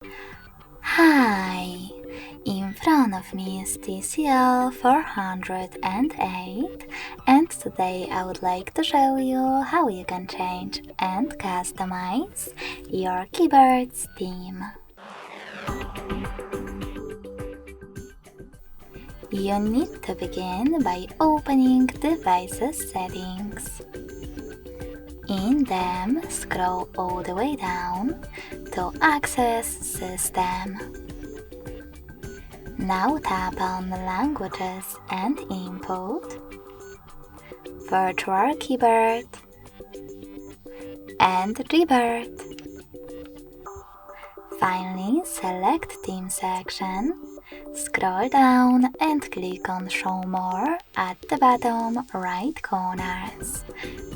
Hi! In front of me is TCL 408, and today I would like to show you how you can change and customize your keyboard's theme. You need to begin by opening Devices Settings. In them, scroll all the way down to Access System. Now tap on Languages and Input, Virtual Keyboard, and Rebirth. Finally, select Theme section, scroll down and click on Show More at the bottom right corners.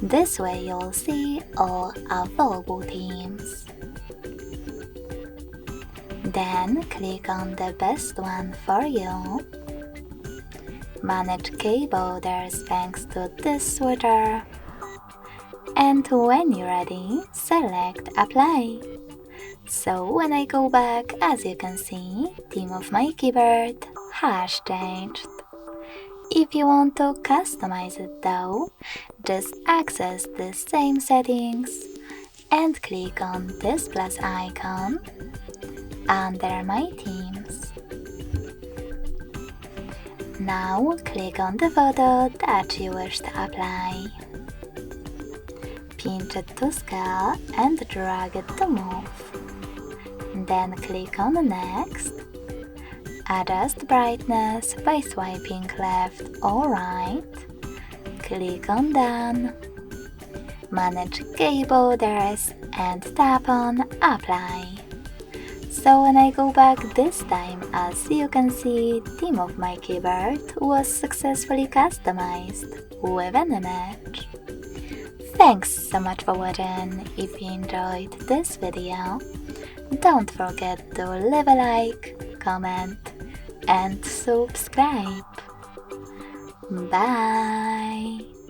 This way you'll see all available themes. Then click on the best one for you. Manage key borders thanks to this switcher. And when you're ready, select Apply. So when I go back, as you can see, theme of my keyboard has changed. If you want to customize it though, just access the same settings and click on this plus icon under My Themes. Now click on the photo that you wish to apply. Pinch it to scale and drag it to move. Then click on Next. Adjust brightness by swiping left or right. Click on Done. Manage key borders and tap on Apply. So when I go back this time, as you can see, theme of my keyboard was successfully customized with an image. Thanks so much for watching. If you enjoyed this video, don't forget to leave a like, comment, and subscribe. Bye!